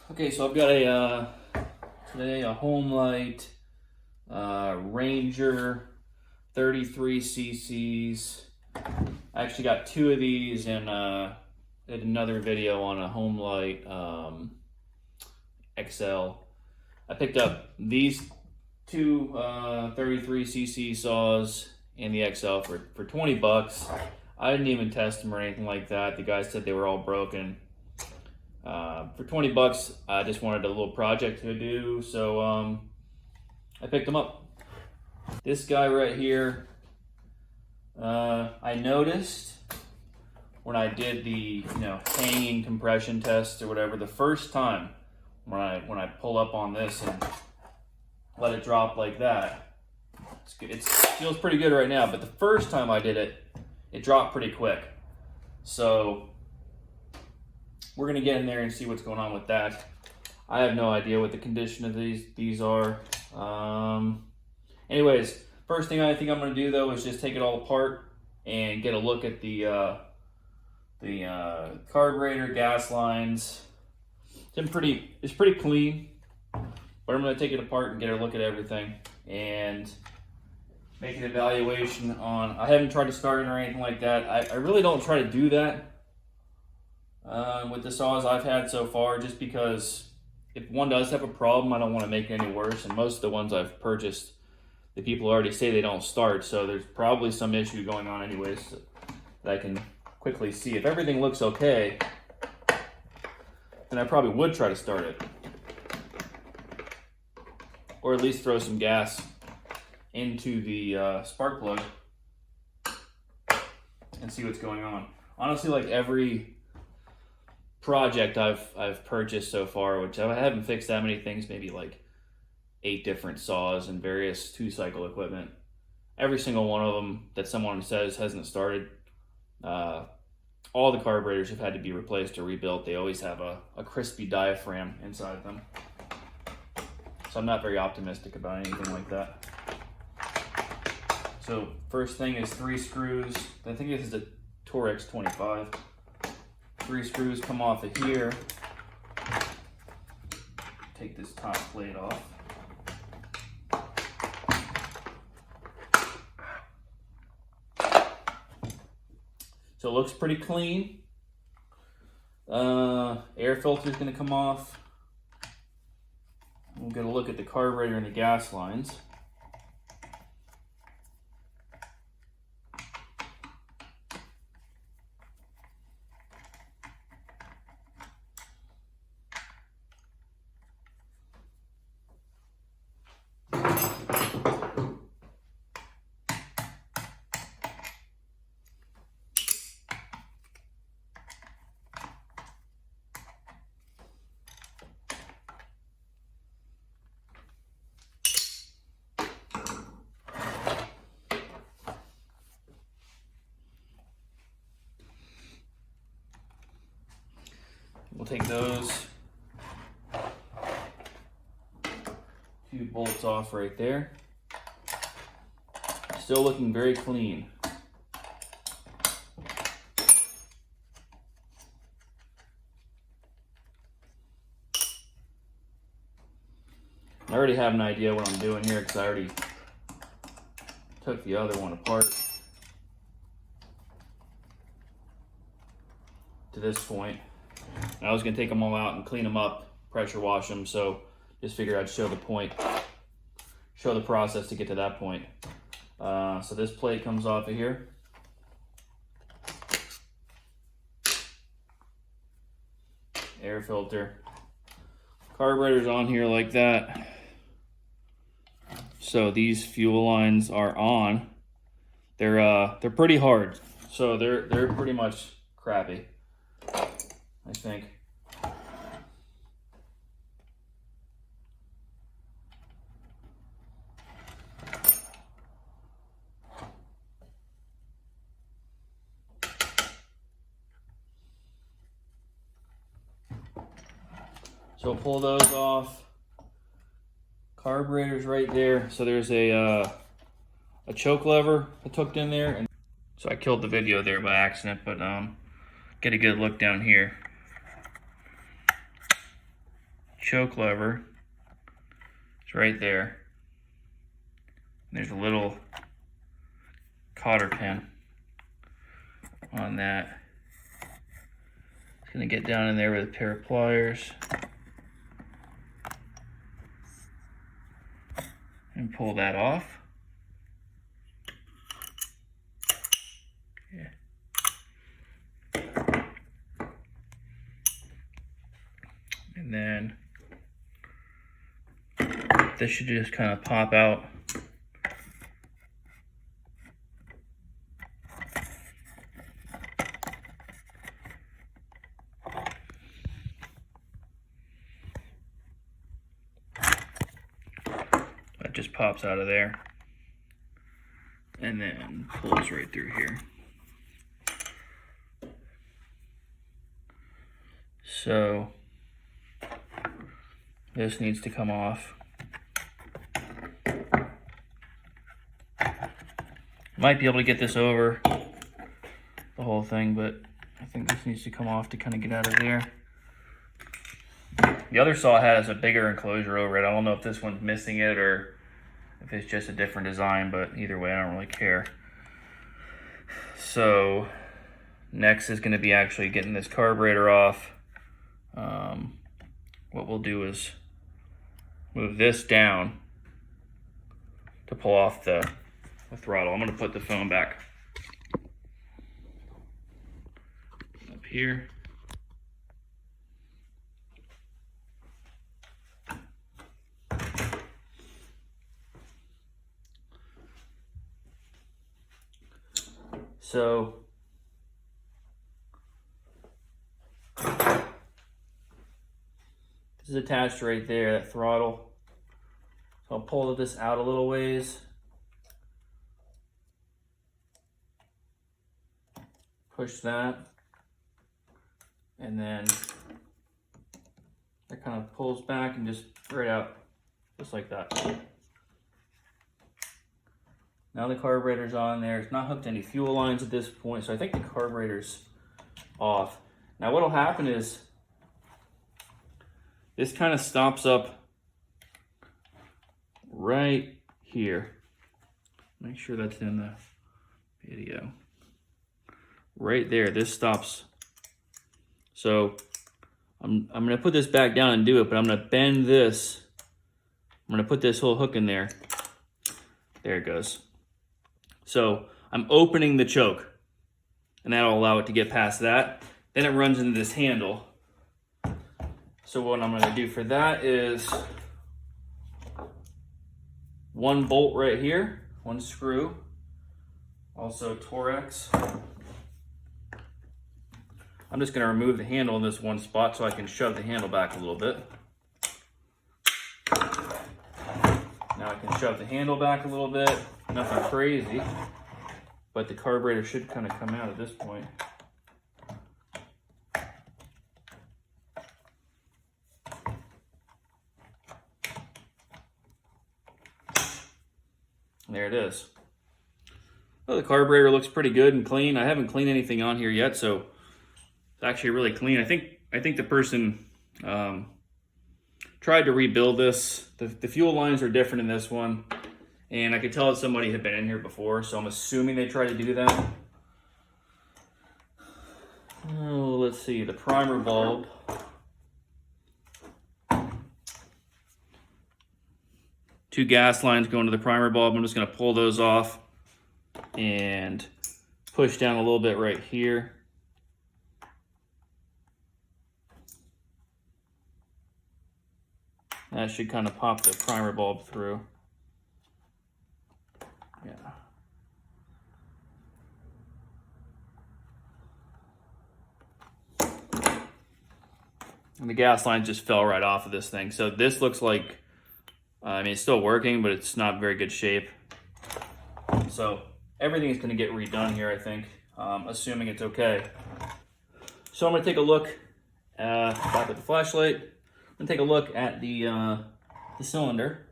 Okay, so I've got a today a Homelite Ranger 33 cc's. I actually got two of these and did another video on a Homelite XL. I picked up these two 33 cc saws and the XL for 20 bucks. I didn't even test them or anything like that. The guy said they were all broken. For 20 bucks, I just wanted a little project to do, so I picked them up. This guy right here, I noticed when I did the hanging compression test or whatever, the first time when I pull up on this and let it drop like that, it feels pretty good right now. But the first time I did it, it dropped pretty quick. So we're gonna get in there and see what's going on with that. I have no idea what the condition of these are. Anyways, first thing I think I'm gonna do though is just take it all apart and get a look at the carburetor, gas lines. It's pretty clean, but I'm gonna take it apart and get a look at everything and make an evaluation on. I haven't tried to start it or anything like that. I really don't try to do that with the saws I've had so far, just because if one does have a problem, I don't want to make it any worse. And most of the ones I've purchased, the people already say they don't start, so there's probably some issue going on anyways that I can quickly see. If everything looks okay, then I probably would try to start it, or at least throw some gas into the spark plug and see what's going on. Honestly, like every project I've purchased so far, which I haven't fixed that many things, maybe like 8 different saws and various 2-cycle equipment. Every single one of them that someone says hasn't started, all the carburetors have had to be replaced or rebuilt. They always have a crispy diaphragm inside them. So I'm not very optimistic about anything like that. So first thing is 3 screws. I think this is a Torx 25. 3 screws come off of here. Take this top plate off. So it looks pretty clean. Air filter is going to come off. We'll get a look at the carburetor and the gas lines. We'll take those 2 bolts off right there. Still looking very clean. I already have an idea what I'm doing here because I already took the other one apart to this point. And I was going to take them all out and clean them up, pressure wash them, so just figured I'd show the process to get to that point. So this plate comes off of here. Air filter. Carburetor's on here like that. So these fuel lines are on. They're pretty hard, so they're pretty much crappy, I think. So pull those off. Carburetor's right there. So there's a choke lever hooked in there, and so I killed the video there by accident, but get a good look down here. choke lever is right there. And there's a little cotter pin on that. It's gonna get down in there with a pair of pliers and pull that off. Yeah. And then this should just kind of pop out. That just pops out of there and then pulls right through here. So this needs to come off. Might be able to get this over the whole thing, but I think this needs to come off to kind of get out of there. The other saw has a bigger enclosure over it. I don't know if this one's missing it or if it's just a different design, but either way, I don't really care. So next is going to be actually getting this carburetor off. What we'll do is move this down to pull off the throttle. I'm going to put the phone back up here. So this is attached right there, that throttle. So I'll pull this out a little ways. Push that. And then that kind of pulls back and just right out, just like that. Now the carburetor's on there. It's not hooked to any fuel lines at this point, so I think the carburetor's off. Now what'll happen is this kind of stops up right here. Make sure that's in the video. Right there, this stops. So I'm gonna put this back down and do it, but I'm gonna bend this. I'm gonna put this whole hook in there. There it goes. So I'm opening the choke, and that'll allow it to get past that. Then it runs into this handle. So what I'm gonna do for that is one bolt right here, one screw, also Torx. I'm just gonna remove the handle in this one spot so I can shove the handle back a little bit. Now I can shove the handle back a little bit, nothing crazy, but the carburetor should kind of come out at this point. There it is. Well, the carburetor looks pretty good and clean. I haven't cleaned anything on here yet, so it's actually really clean. I think the person tried to rebuild this. The fuel lines are different in this one, and I could tell that somebody had been in here before, so I'm assuming they tried to do that. Oh, let's see, the primer bulb. Two gas lines going to the primer bulb. I'm just going to pull those off and push down a little bit right here. That should kind of pop the primer bulb through. Yeah. And the gas line just fell right off of this thing. So this looks like, I mean, it's still working, but it's not very good shape. So everything is going to get redone here, I think, assuming it's okay. So I'm going to take a look back with the flashlight. I'm going to take a look at the cylinder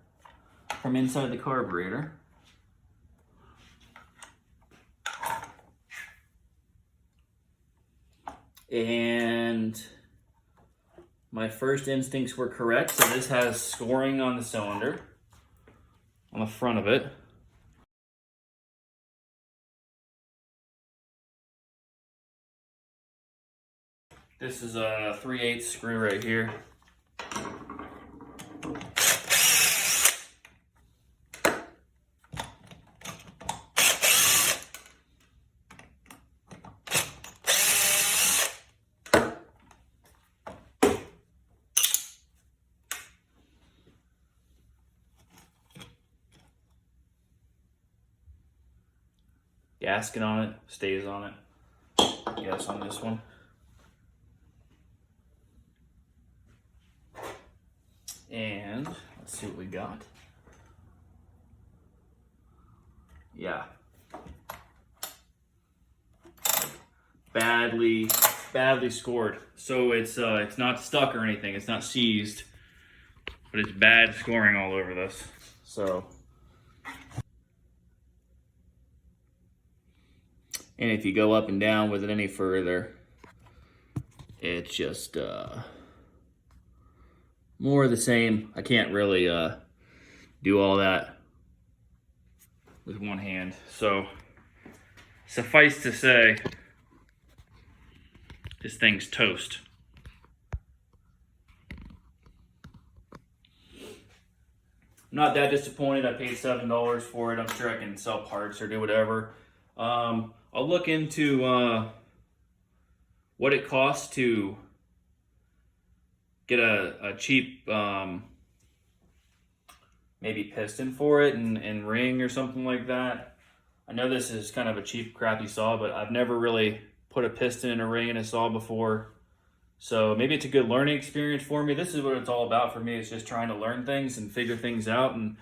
from inside the carburetor. And my first instincts were correct. So this has scoring on the cylinder, on the front of it. This is a 3/8 screw right here. Gasket on it, stays on it, I guess, on this one. And let's see what we got. Yeah. Badly scored. So it's not stuck or anything. It's not seized, but it's bad scoring all over this. So, and if you go up and down with it any further, it's just more of the same. I can't really do all that with one hand. So suffice to say, this thing's toast. I'm not that disappointed. I paid $7 for it. I'm sure I can sell parts or do whatever. I'll look into what it costs to get a cheap maybe piston for it and ring or something like that. I know this is kind of a cheap, crappy saw, but I've never really put a piston in a ring in a saw before. So maybe it's a good learning experience for me. This is what it's all about for me. It's just trying to learn things and figure things out. And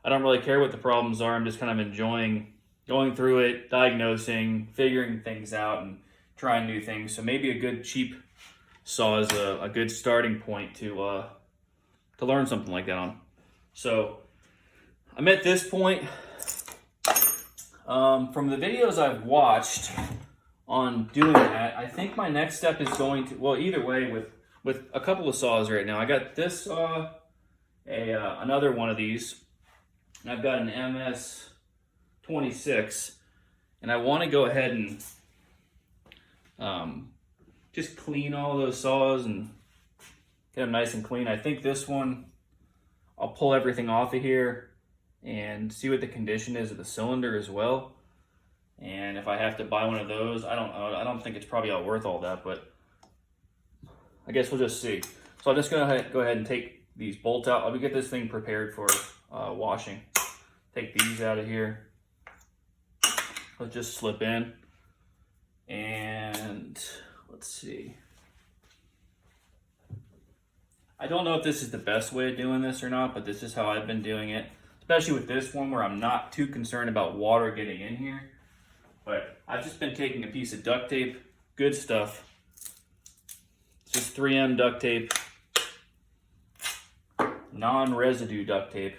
I don't really care what the problems are. I'm just kind of enjoying going through it, diagnosing, figuring things out, and trying new things. So maybe a good cheap saw is a good starting point to learn something like that on. So I'm at this point. From the videos I've watched on doing that, I think my next step is going to, well, either way, with a couple of saws right now. I got this saw, another one of these, and I've got an MS-26, and I want to go ahead and just clean all those saws and get them nice and clean. I think this one, I'll pull everything off of here and see what the condition is of the cylinder as well. And if I have to buy one of those, I don't know. I don't think it's probably all worth all that, but I guess we'll just see. So I'm just gonna go ahead and take these bolts out. Let me get this thing prepared for washing. Take these out of here. Let's just slip in. And let's see. I don't know if this is the best way of doing this or not, but this is how I've been doing it. Especially with this one where I'm not too concerned about water getting in here. But I've just been taking a piece of duct tape, good stuff. It's just 3M duct tape, non-residue duct tape.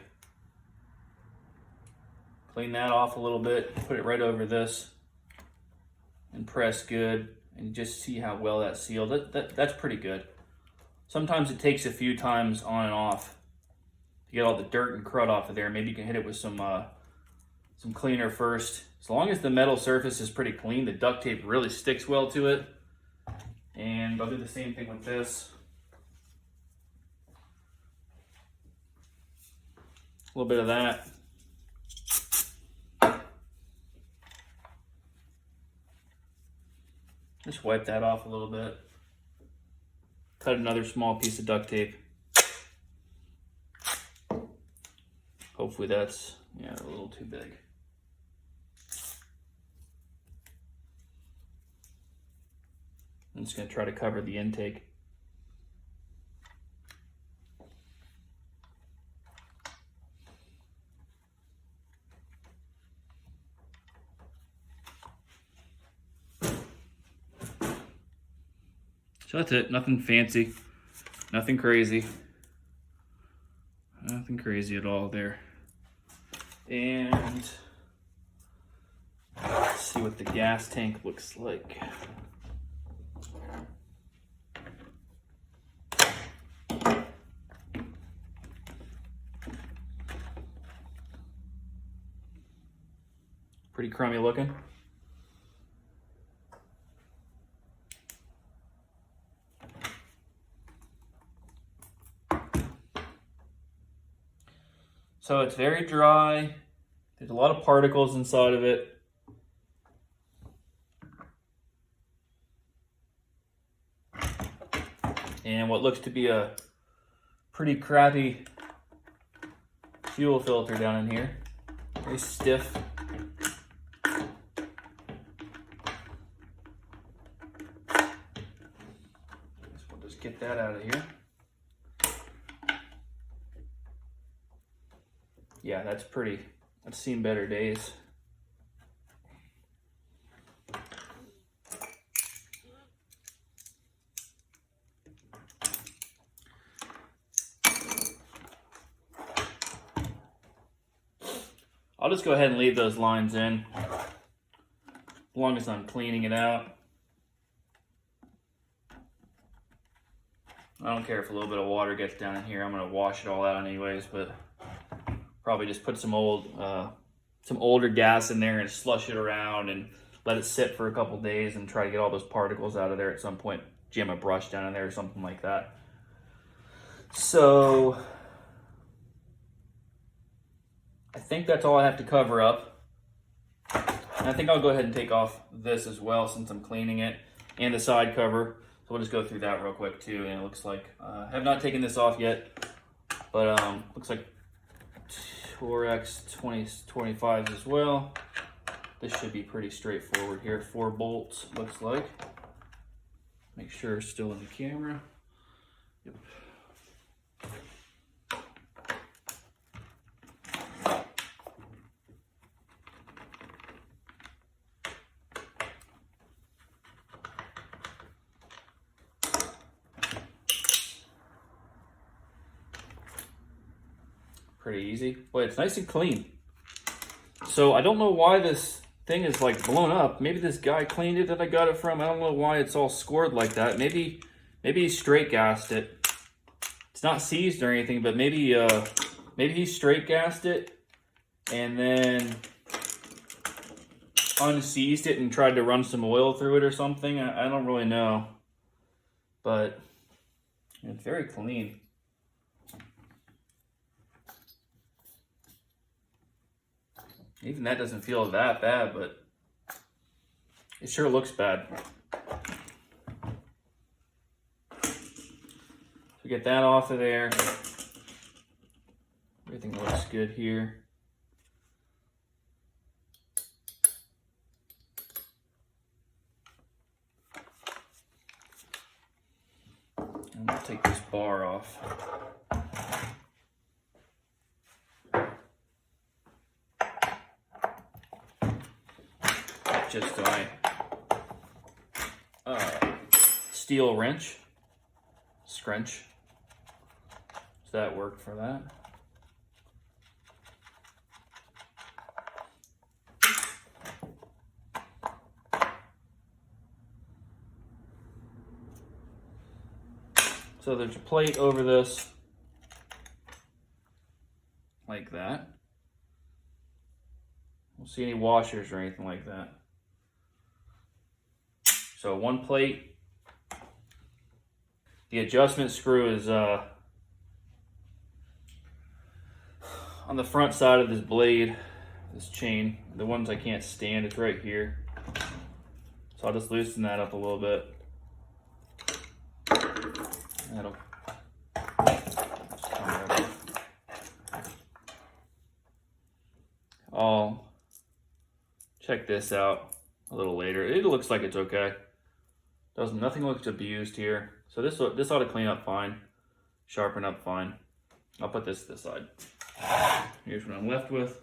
Clean that off a little bit, put it right over this, and press good, and just see how well that's sealed. That's pretty good. Sometimes it takes a few times on and off to get all the dirt and crud off of there. Maybe you can hit it with some cleaner first. As long as the metal surface is pretty clean, the duct tape really sticks well to it. And I'll do the same thing with this. A little bit of that. Just wipe that off a little bit. Cut another small piece of duct tape. Hopefully that's, yeah, a little too big. I'm just going to try to cover the intake. So that's it. Nothing fancy. Nothing crazy. Nothing crazy at all there. And let's see what the gas tank looks like. Pretty crummy looking. So it's very dry. There's a lot of particles inside of it. And what looks to be a pretty crappy fuel filter down in here. Very stiff. We'll just get that out of here. Yeah, that's seen better days. I'll just go ahead and leave those lines in as long as I'm cleaning it out. I don't care if a little bit of water gets down in here. I'm going to wash it all out anyways, but probably just put some older gas in there and slush it around and let it sit for a couple days and try to get all those particles out of there at some point. Jam a brush down in there or something like that. So I think that's all I have to cover up. And I think I'll go ahead and take off this as well since I'm cleaning it, and the side cover. So we'll just go through that real quick too. And it looks like I have not taken this off yet, but looks like 4x 2025s as well. This should be pretty straightforward here. 4 bolts looks like. Make sure it's still in the camera. Yep. Pretty easy, but it's nice and clean. So I don't know why this thing is like blown up. Maybe this guy cleaned it that I got it from. I don't know why it's all scored like that. Maybe he straight gassed it. It's not seized or anything, but maybe he straight gassed it and then unseized it and tried to run some oil through it or something. I don't really know, but it's very clean. Even that doesn't feel that bad, but it sure looks bad. So get that off of there. Everything looks good here. I'm gonna take this bar off. Just my steel wrench, scrunch. Does that work for that? So there's a plate over this, like that. Don't see any washers or anything like that. So one plate. The adjustment screw is on the front side of this blade, this chain. The ones I can't stand, it's right here. So I'll just loosen that up a little bit. That'll just come right off. I'll check this out a little later. It looks like it's okay. Nothing looks abused here. So this ought to clean up fine, sharpen up fine. I'll put this to the side. Here's what I'm left with.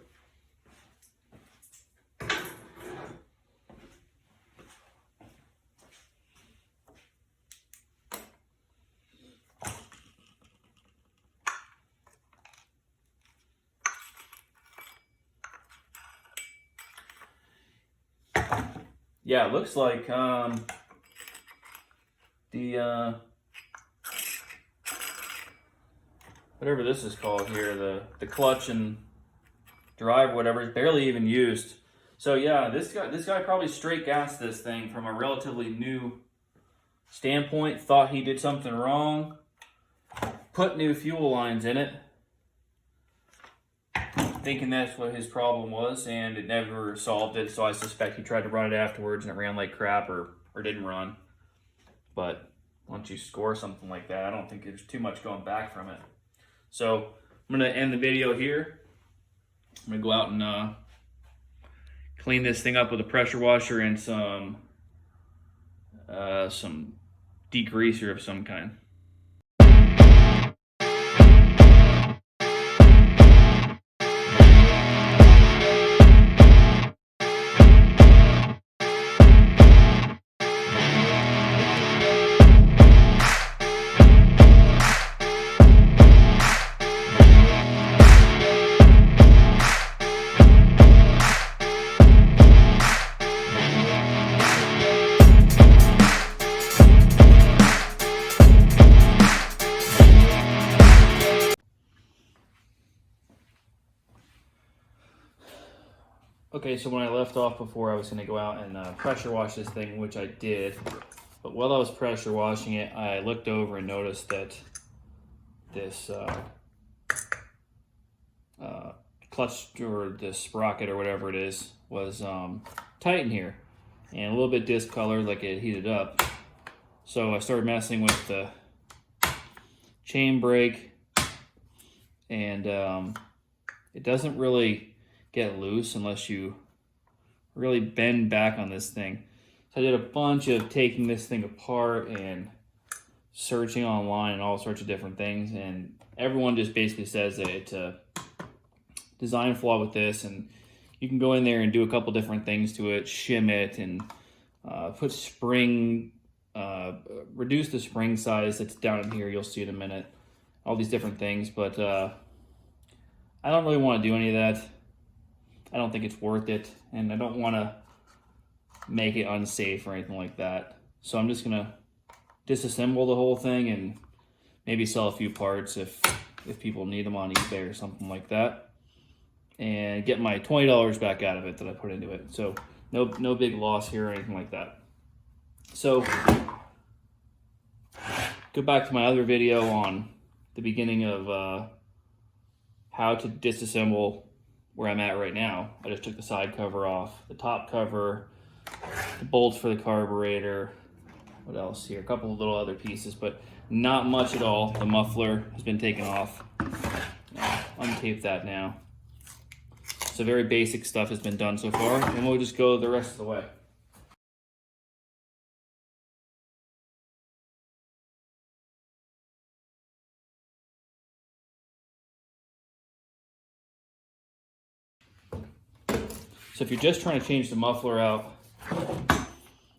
Yeah, it looks like whatever this is called here, the clutch and drive, whatever, is barely even used. So yeah, this guy probably straight gassed this thing from a relatively new standpoint, thought he did something wrong, put new fuel lines in it, thinking that's what his problem was, and it never solved it. So I suspect he tried to run it afterwards and it ran like crap, or didn't run. But once you score something like that, I don't think there's too much going back from it. So I'm gonna end the video here. I'm gonna go out and clean this thing up with a pressure washer and some degreaser of some kind. Okay, so when I left off before, I was going to go out and pressure wash this thing, which I did. But while I was pressure washing it, I looked over and noticed that this clutch, or this sprocket or whatever it is, was tight in here and a little bit discolored, like it heated up. So I started messing with the chain brake, and it doesn't really get loose unless you really bend back on this thing. So I did a bunch of taking this thing apart and searching online and all sorts of different things, and everyone just basically says that it's a design flaw with this, and you can go in there and do a couple different things to it, shim it, and put spring, reduce the spring size that's down in here, you'll see in a minute, all these different things. But I don't really want to do any of that. I don't think it's worth it, and I don't want to make it unsafe or anything like that. So I'm just gonna disassemble the whole thing and maybe sell a few parts if people need them on eBay or something like that, and get my $20 back out of it that I put into it. So no big loss here or anything like that. So go back to my other video on the beginning of how to disassemble where I'm at right now. I just took the side cover off, the top cover, the bolts for the carburetor. What else here? A couple of little other pieces, but not much at all. The muffler has been taken off. Untape that now. So very basic stuff has been done so far, and we'll just go the rest of the way. So if you're just trying to change the muffler out,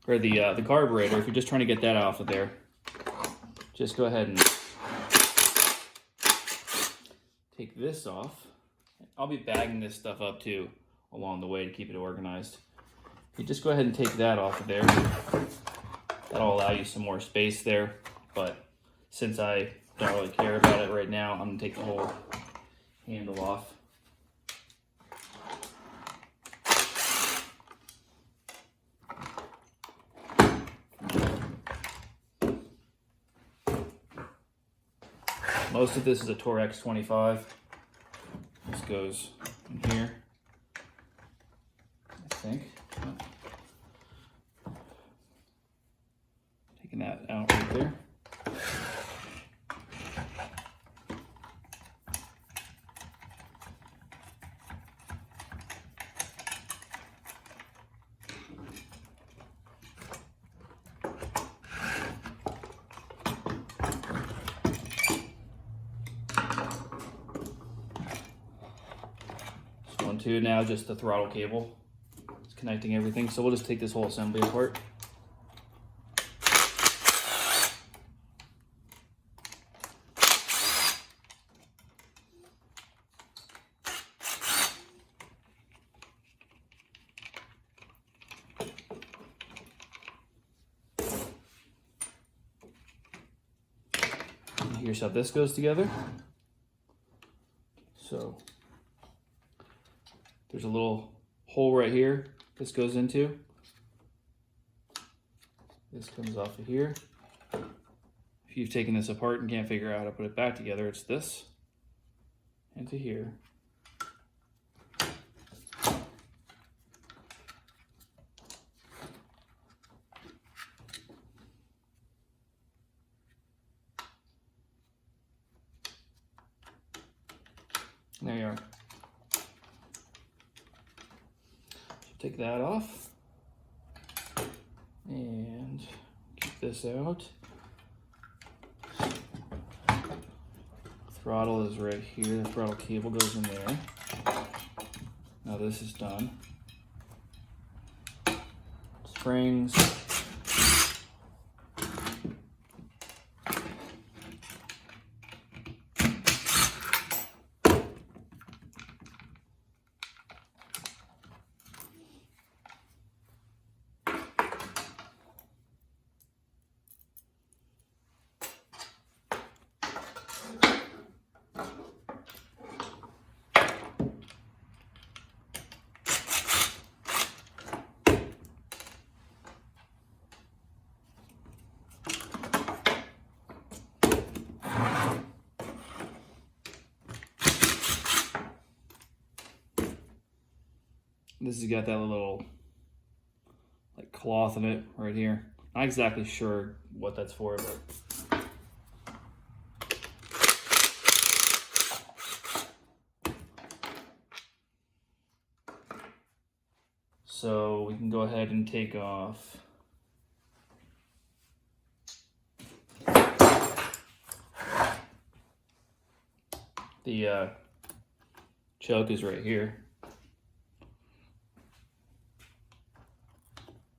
or the carburetor, if you're just trying to get that off of there, just go ahead and take this off. I'll be bagging this stuff up too along the way to keep it organized. You just go ahead and take that off of there. That'll allow you some more space there, but since I don't really care about it right now, I'm gonna take the whole handle off. Most of this is a Torex 25. This goes in here, I think. Taking that out right there. One, two, now just the throttle cable. It's connecting everything. So we'll just take this whole assembly apart. And here's how this goes together. So there's a little hole right here this goes into. This comes off of here. If you've taken this apart and can't figure out how to put it back together, it's this into here. There you are. So take that off and keep this out. Throttle is right here. The throttle cable goes in there. Now this is done. Springs. This has got that little like cloth in it right here. Not exactly sure what that's for, but so we can go ahead and take off the choke is right here.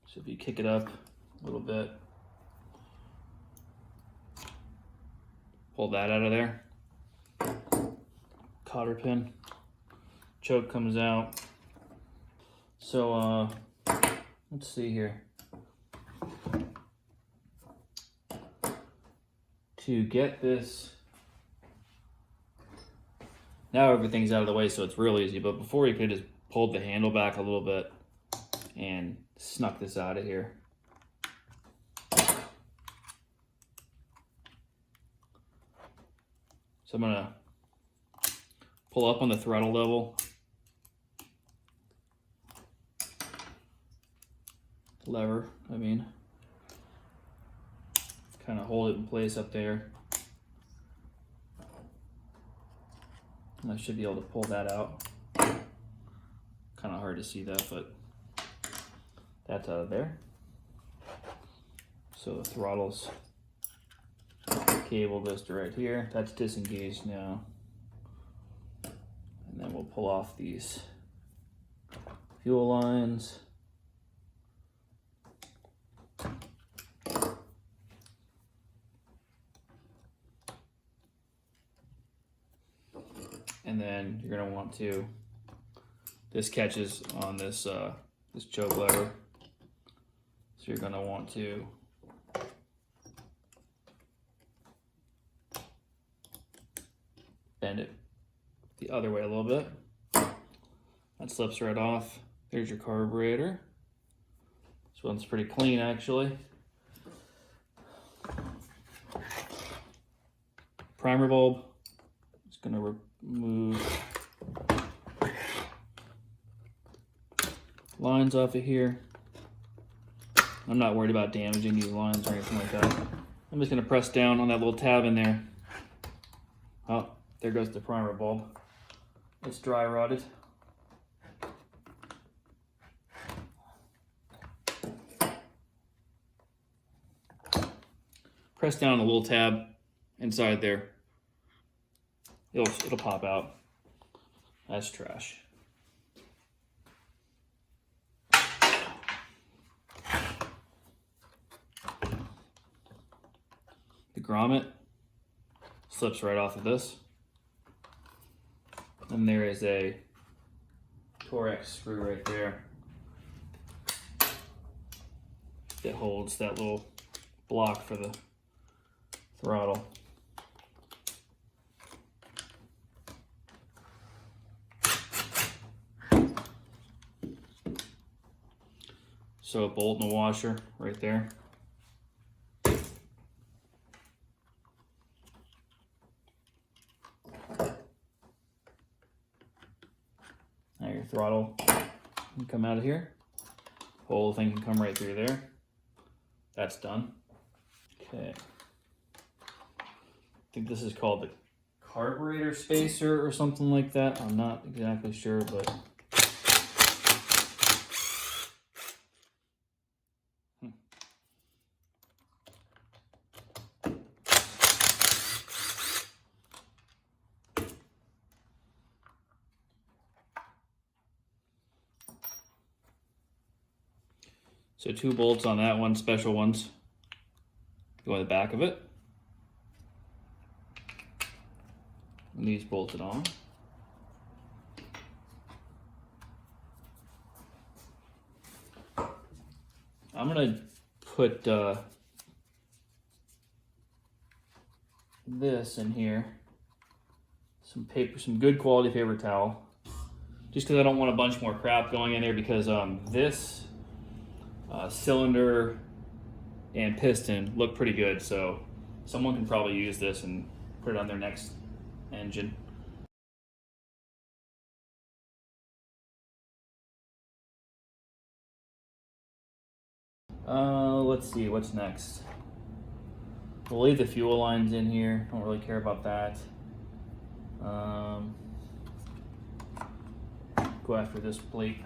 So if you kick it up a little bit, pull that out of there. Cotter pin, choke comes out. So let's see here. To get this, now everything's out of the way, so it's real easy. But before, you could have just pulled the handle back a little bit and snuck this out of here. So I'm gonna pull up on the throttle level. Lever, I mean. Kind of hold it in place up there. And I should be able to pull that out. Kind of hard to see that, but that's out of there. So the throttle's cable goes to right here. That's disengaged now. And then we'll pull off these fuel lines. And then you're gonna want to, this catches on this this choke lever. So you're gonna want to bend it the other way a little bit. That slips right off. There's your carburetor. This one's pretty clean actually. Primer bulb. Just gonna remove lines off of here. I'm not worried about damaging these lines or anything like that. I'm just gonna press down on that little tab in there. Oh, there goes the primer bulb. It's dry rotted. Press down on the little tab inside there. It'll pop out. That's trash. The grommet slips right off of this. And there is a Torx screw right there that holds that little block for the throttle. So a bolt and a washer right there. Now your throttle can come out of here. Whole thing can come right through there. That's done. Okay. I think this is called the carburetor spacer or something like that. I'm not exactly sure, but so 2 bolts on that one, special ones, go on the back of it. And these bolted on. I'm gonna put this in here, some paper, some good quality paper towel, just because I don't want a bunch more crap going in there, because this cylinder and piston look pretty good, so someone can probably use this and put it on their next engine. Let's see, what's next? We'll leave the fuel lines in here, don't really care about that. Go after this plate.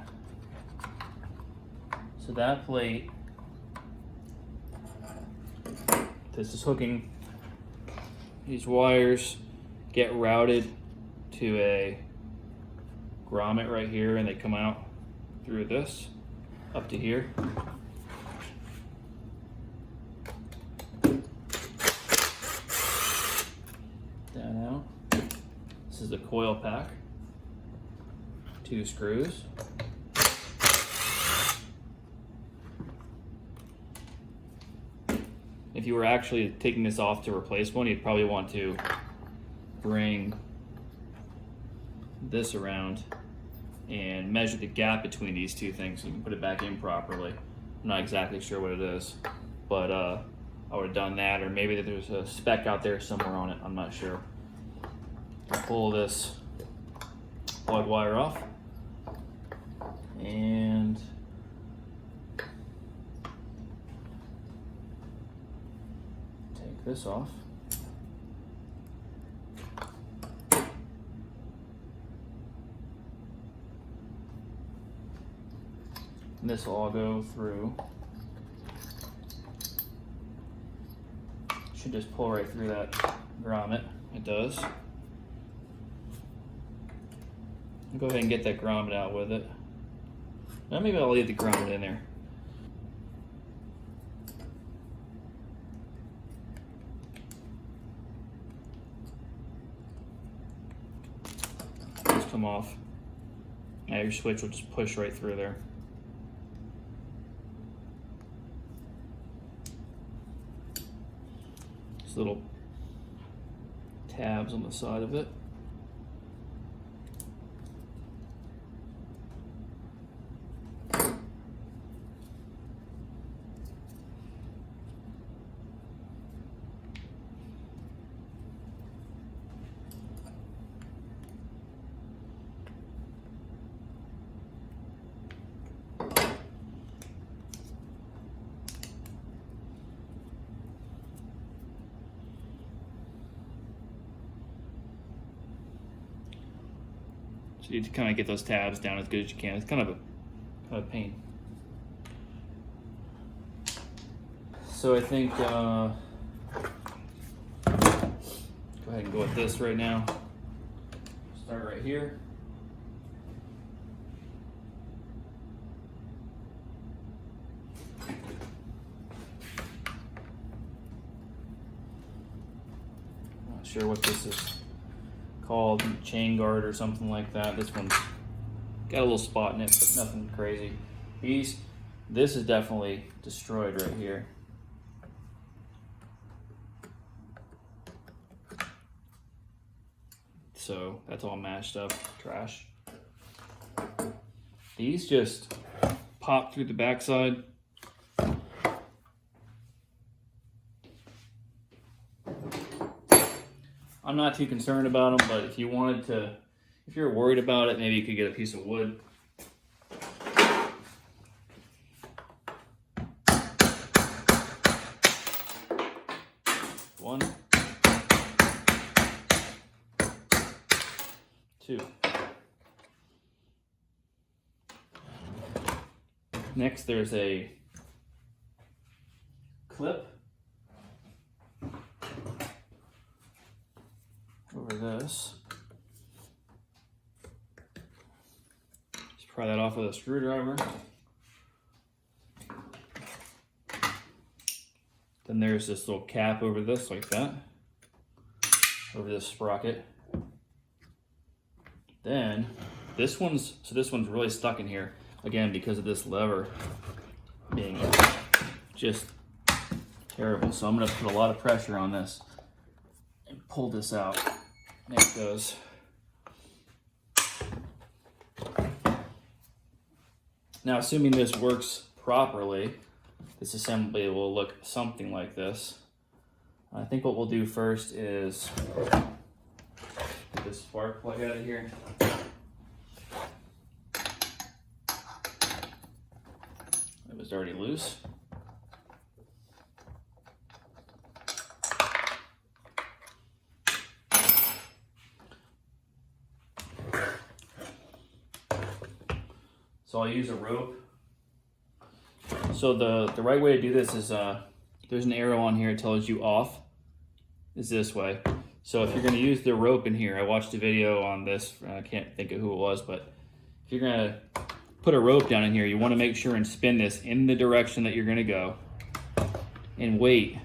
So that plate, this is hooking, these wires get routed to a grommet right here, and they come out through this up to here. Down out. This is the coil pack, 2 screws. If you were actually taking this off to replace one, you'd probably want to bring this around and measure the gap between these 2 things so you can put it back in properly. I'm not exactly sure what it is, but I would have done that, or maybe there's a spec out there somewhere on it, I'm not sure. Pull this plug wire off and take this off. And this will all go through. Should just pull right through that grommet. It does. Go ahead and get that grommet out with it. Now maybe I'll leave the grommet in there. Just come off. Now your switch will just push right through there. These little tabs on the side of it. So you need to kind of get those tabs down as good as you can. It's kind of a pain. So I think go ahead and go with this right now. Start right here. Not sure what this is called, chain guard or something like that. This one's got a little spot in it, but nothing crazy. This is definitely destroyed right here. So that's all mashed up, trash. These just pop through the backside I'm not too concerned about them, but if you wanted to, if you're worried about it, maybe you could get a piece of wood. One, two. Next, there's a clip over this. Just pry that off with a screwdriver. Then there's this little cap over this, like that, over this sprocket. Then this one's really stuck in here again because of this lever being just terrible. So I'm gonna put a lot of pressure on this and pull this out. There it goes. Now, assuming this works properly, this assembly will look something like this. I think what we'll do first is get this spark plug out of here. It was already loose. So I'll use a rope. So the right way to do this is there's an arrow on here that tells you off is this way. So if you're going to use the rope in here, I watched a video on this, I can't think of who it was, but if you're going to put a rope down in here, you want to make sure and spin this in the direction that you're going to go and wait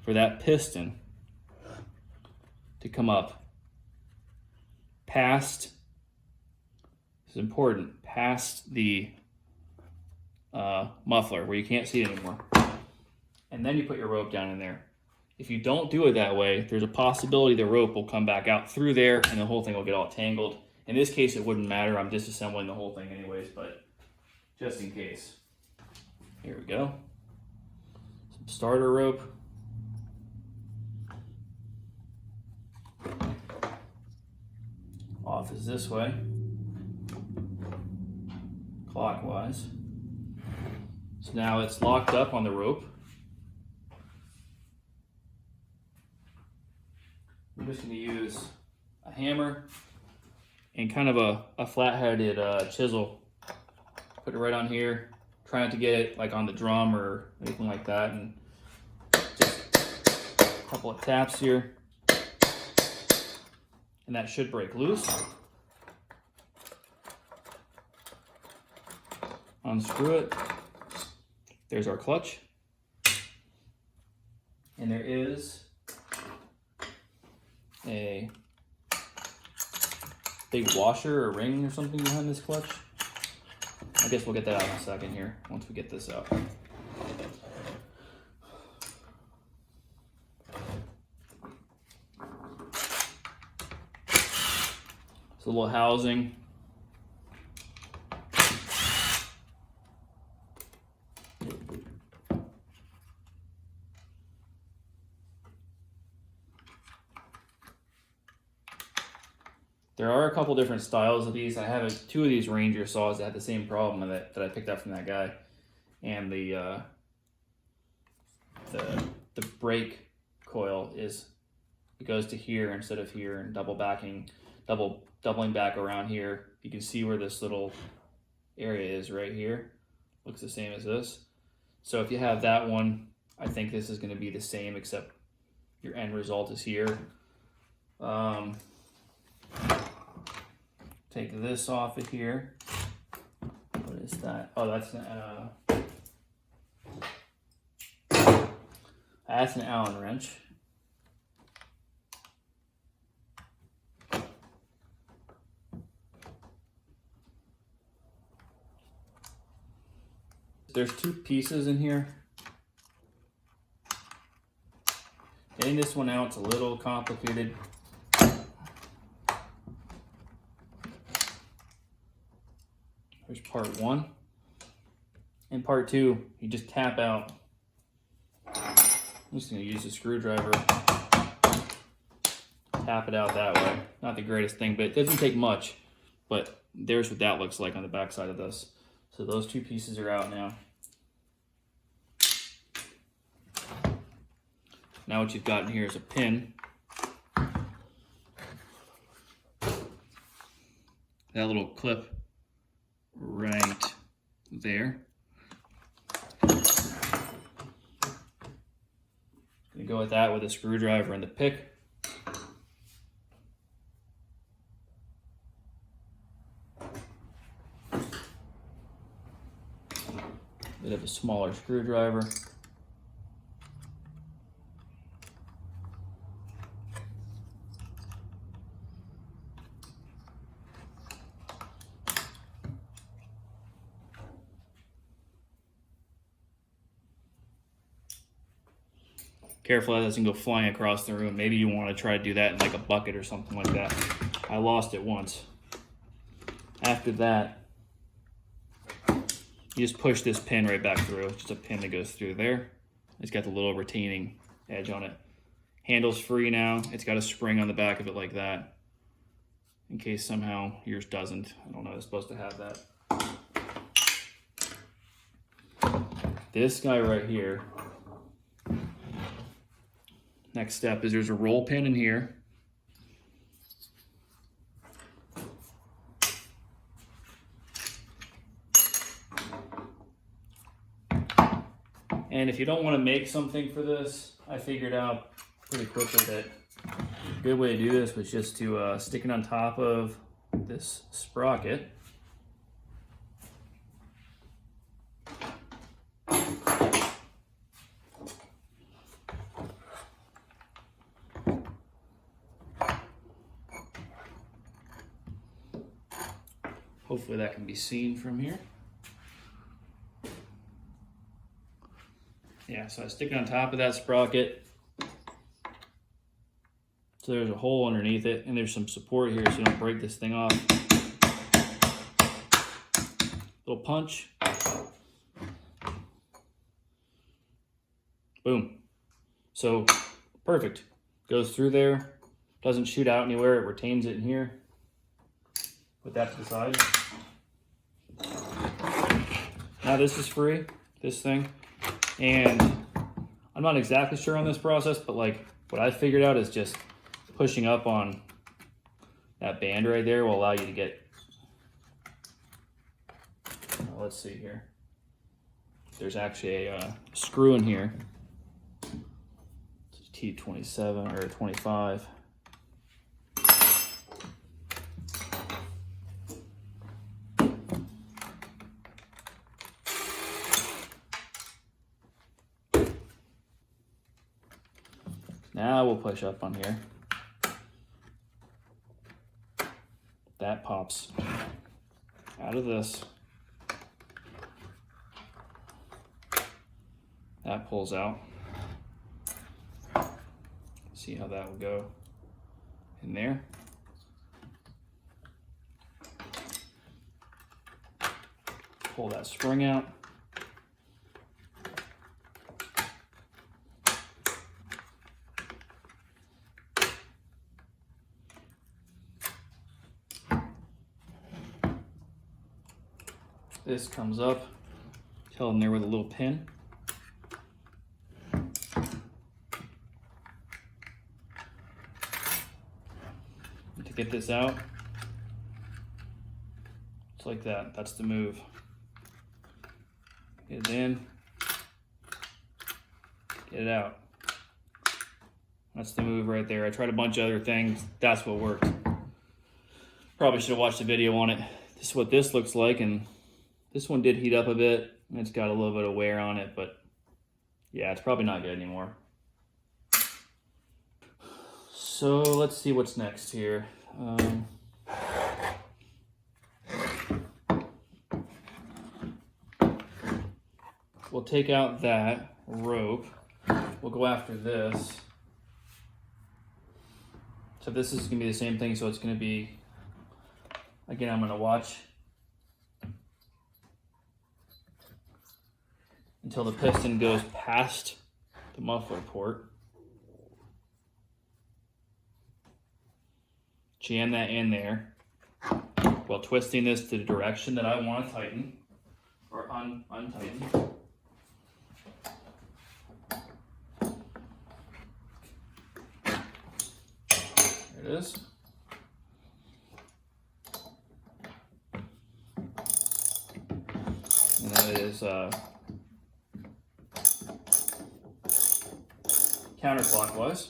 for that piston to come up past, this is important, past the muffler where you can't see it anymore. And then you put your rope down in there. If you don't do it that way, there's a possibility the rope will come back out through there and the whole thing will get all tangled. In this case, it wouldn't matter. I'm disassembling the whole thing anyways, but just in case. Here we go. Some starter rope. Off is this way, clockwise. So now it's locked up on the rope. I'm just going to use a hammer and kind of a flat-headed chisel. Put it right on here. Try not to get it like on the drum or anything like that. And just a couple of taps here. And that should break loose. Unscrew it. There's our clutch. And there is a big washer or ring or something behind this clutch. I guess we'll get that out in a second here, once we get this out. It's a little housing. There are a couple different styles of these. I have two of these Ranger saws that had the same problem that I picked up from that guy. And the brake coil it goes to here instead of here, and doubling back around here. You can see where this little area is right here. Looks the same as this. So if you have that one, I think this is going to be the same, except your end result is here. Take this off of here. What is that? Oh, that's an Allen wrench. There's two pieces in here. Getting this one out is a little complicated. There's part one. And part two, you just tap out. I'm just going to use a screwdriver tap it out that way. Not the greatest thing, but it doesn't take much. But there's what that looks like on the back side of this. So those two pieces are out now. Now what you've got in here is a pin. That little clip right there. Gonna go with that with a screwdriver and the pick. Bit of a smaller screwdriver. Careful that doesn't go flying across the room. Maybe you want to try to do that in like a bucket or something like that. I lost it once. After that, you just push this pin right back through. It's just a pin that goes through there. It's got the little retaining edge on it. Handle's free now. It's got a spring on the back of it like that. In case somehow yours doesn't. I don't know, it's supposed to have that. This guy right here. Next step is there's a roll pin in here. And if you don't want to make something for this, I figured out pretty quickly that a good way to do this was just to stick it on top of this sprocket. Hopefully that can be seen from here. Yeah, so I stick it on top of that sprocket. So there's a hole underneath it, and there's some support here so you don't break this thing off. Little punch. Boom. So, perfect. Goes through there, doesn't shoot out anywhere, it retains it in here. Put that to the side. Now this is free, this thing. And I'm not exactly sure on this process, but like what I figured out is just pushing up on that band right there will allow you to get, let's see here. There's actually a screw in here. It's T27 or 25. Now we'll push up on here. That pops out of this. That pulls out. See how that will go in there. Pull that spring out. This comes up, held in there with a little pin. And to get this out, it's like that. That's the move. Get it in, get it out. That's the move right there. I tried a bunch of other things. That's what worked. Probably should have watched the video on it. This is what this looks like, and this one did heat up a bit. It's got a little bit of wear on it, but yeah, it's probably not good anymore. So let's see what's next here. We'll take out that rope. We'll go after this. So this is gonna be the same thing. So it's gonna be, again, I'm gonna watch until the piston goes past the muffler port. jam that in there while twisting this to the direction that I want to tighten or untighten. There it is. And that is counterclockwise.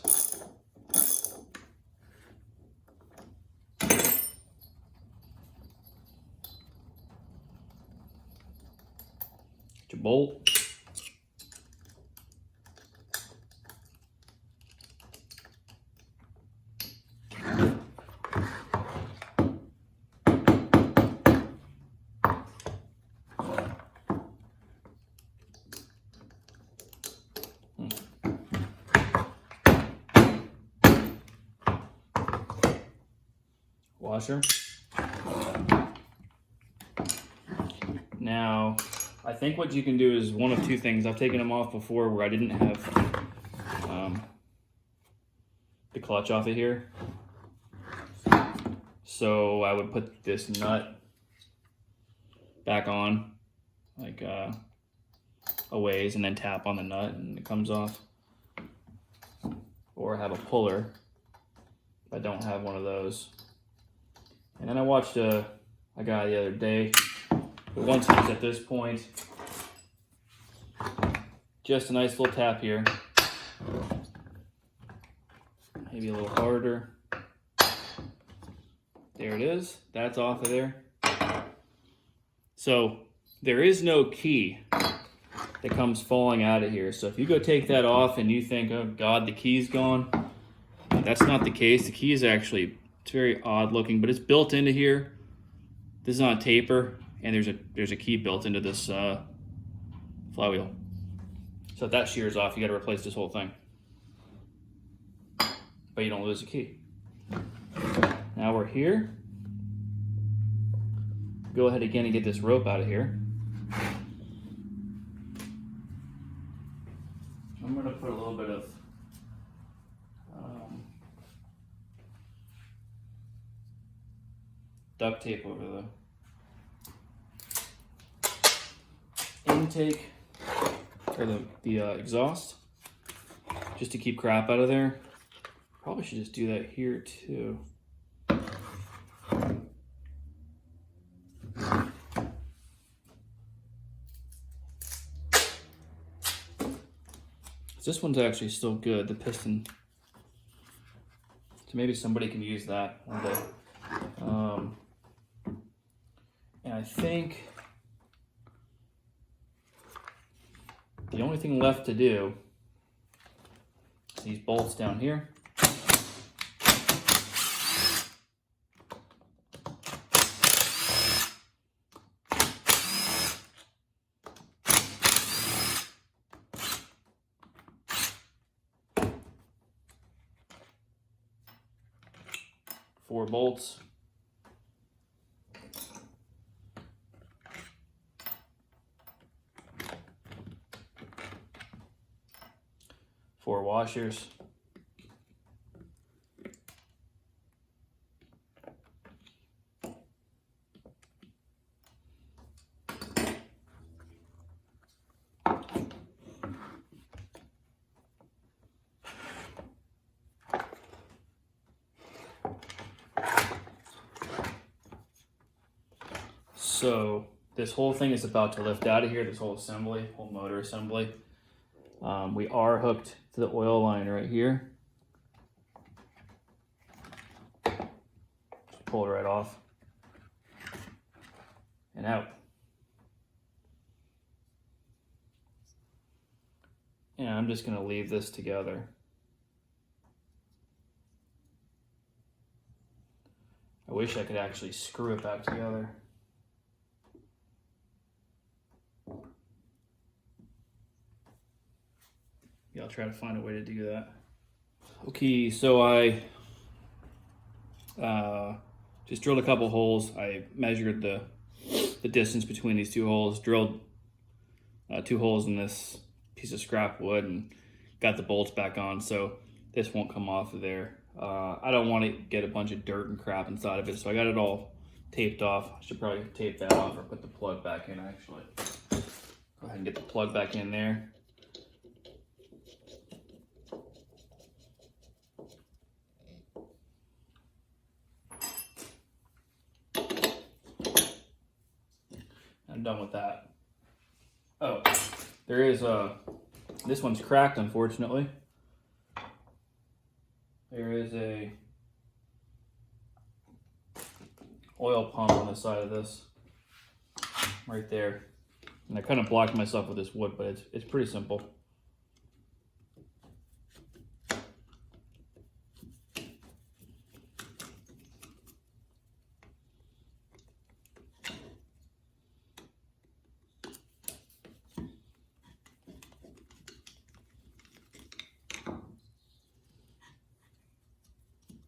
Get your bolt. Washer. Now, I think what you can do is one of two things. I've taken them off before where I didn't have the clutch off of here. So I would put this nut back on, like a ways, and then tap on the nut and it comes off. Or have a puller if I don't have one of those. And then I watched a guy the other day, but once he's at this point, just a nice little tap here. Maybe a little harder. There it is. That's off of there. So there is no key that comes falling out of here. So if you go take that off and you think, oh God, the key's gone, that's not the case. The key is actually, it's very odd looking, but it's built into here. This is on a taper, and there's a key built into this flywheel. So if that shears off, you got to replace this whole thing. But you don't lose the key. Now we're here. Go ahead again and get this rope out of here. I'm going to put a little bit of duct tape over the intake or the exhaust, just to keep crap out of there. Probably should just do that here too. This one's actually still good, the piston. So maybe somebody can use that one day. And I think the only thing left to do is these bolts down here. Four bolts. Four washers. So this whole thing is about to lift out of here, this whole assembly, whole motor assembly. We are hooked to the oil line right here. Just pull it right off and out. And I'm just going to leave this together. I wish I could actually screw it back together. Yeah, I'll try to find a way to do that. Okay, so I just drilled a couple holes. I measured the distance between these two holes, drilled 2 holes in this piece of scrap wood, and got the bolts back on, so this won't come off of there. I don't want to get a bunch of dirt and crap inside of it, so I got it all taped off. I should probably tape that off or put the plug back in, actually. Go ahead and get the plug back in there. I'm done with that. Oh, there is this one's cracked, unfortunately. There is a oil pump on the side of this, right there. And I kind of blocked myself with this wood, but it's pretty simple.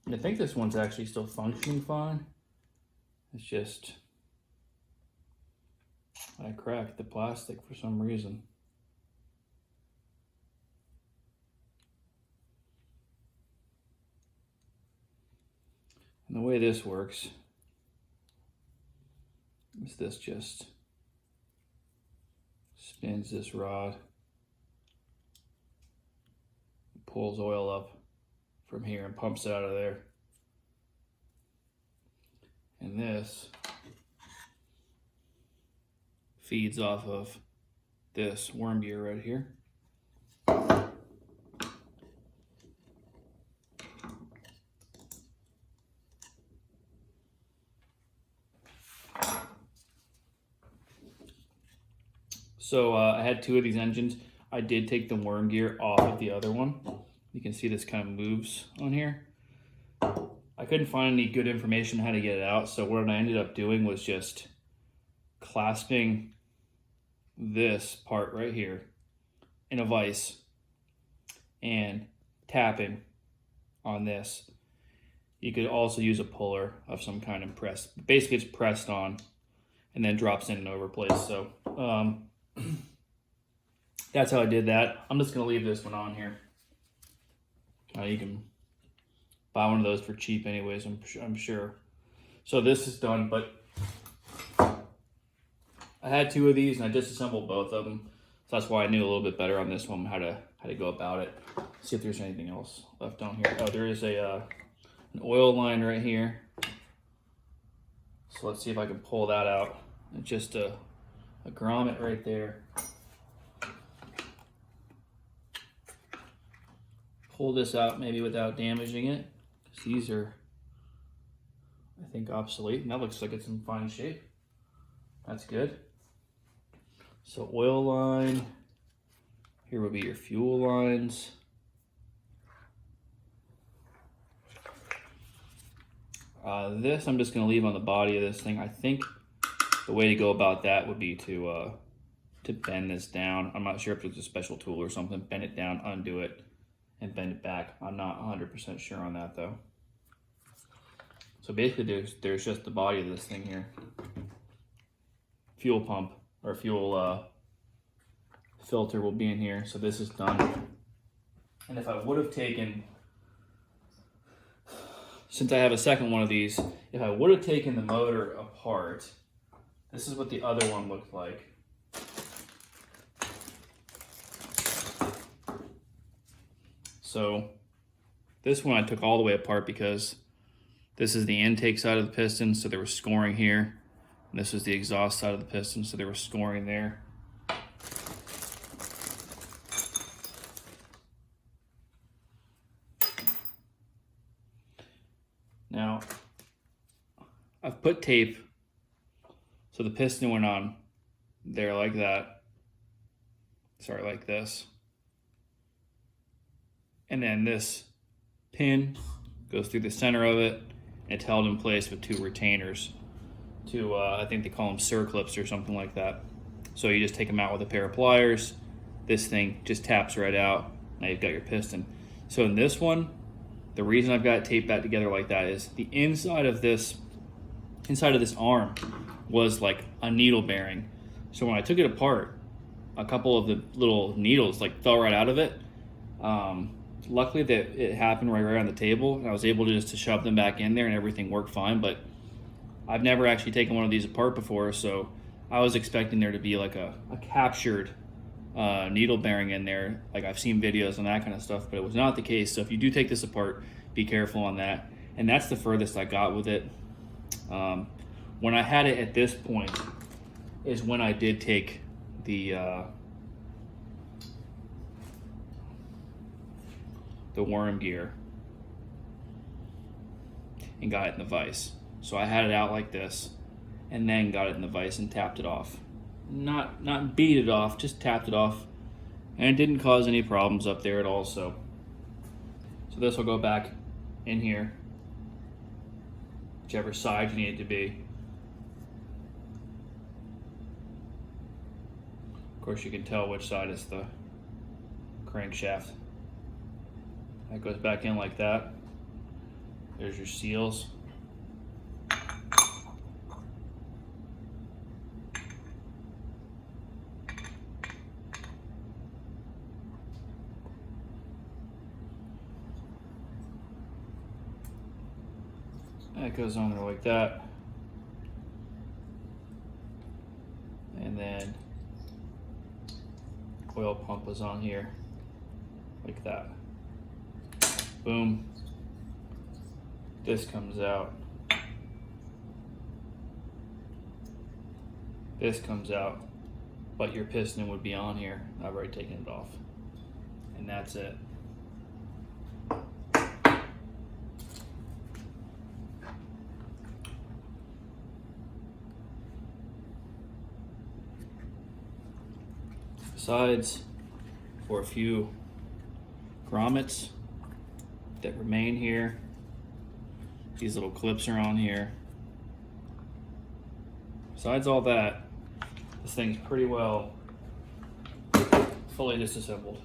I think this one's actually still functioning fine. It's just, I cracked the plastic for some reason. And the way this works is this just spins this rod, pulls oil up from here and pumps it out of there. And this feeds off of this worm gear right here. So I had two of these engines. I did take the worm gear off of the other one. You can see this kind of moves on here. I couldn't find any good information how to get it out, so what I ended up doing was just clasping this part right here in a vise and tapping on this. You could also use a puller of some kind and press. Basically, it's pressed on and then drops in and over place. So that's how I did that. I'm just gonna leave this one on here. You can buy one of those for cheap anyways, I'm sure. So this is done, but I had two of these and I disassembled both of them. So that's why I knew a little bit better on this one how to go about it. See if there's anything else left on here. Oh, there is an oil line right here. So let's see if I can pull that out. It's just a grommet right there. Pull this out maybe without damaging it. These are, I think, obsolete, and that looks like it's in fine shape. That's good. So oil line, here will be your fuel lines. This I'm just gonna leave on the body of this thing. I think the way to go about that would be to bend this down. I'm not sure if it's a special tool or something. Bend it down, undo it, and bend it back. I'm not 100% sure on that though. So basically there's just the body of this thing here. Fuel pump or fuel filter will be in here. So this is done. And if I would have taken, since I have a second one of these, if I would have taken the motor apart, this is what the other one looked like. So this one I took all the way apart because this is the intake side of the piston, so there was scoring here. And this was the exhaust side of the piston, so there was scoring there. Now, I've put tape, so the piston went on there like that. Sorry, like this. And then this pin goes through the center of it. It's held in place with two retainers. I think they call them circlips or something like that. So you just take them out with a pair of pliers. This thing just taps right out. Now you've got your piston. So in this one, the reason I've got it taped back together like that is the inside of this arm was like a needle bearing. So when I took it apart, a couple of the little needles like fell right out of it. luckily that it happened right on the table, and I was able to just to shove them back in there and everything worked fine. But I've never actually taken one of these apart before, so I was expecting there to be like a captured needle bearing in there. Like I've seen videos on that kind of stuff, but it was not the case. So if you do take this apart, be careful on that. And that's the furthest I got with it. When I had it at this point is when I did take the worm gear and got it in the vise. So I had it out like this and then got it in the vise and tapped it off. Not beat it off, just tapped it off, and it didn't cause any problems up there at all. So this will go back in here, whichever side you need it to be. Of course, you can tell which side is the crankshaft. That goes back in like that. There's your seals. That goes on there like that. And then oil pump is on here like that. Boom. This comes out. This comes out, but your piston would be on here. I've already taken it off. And that's it. Sides for a few grommets that remain here. These little clips are on here. Besides all that, this thing's pretty well fully disassembled.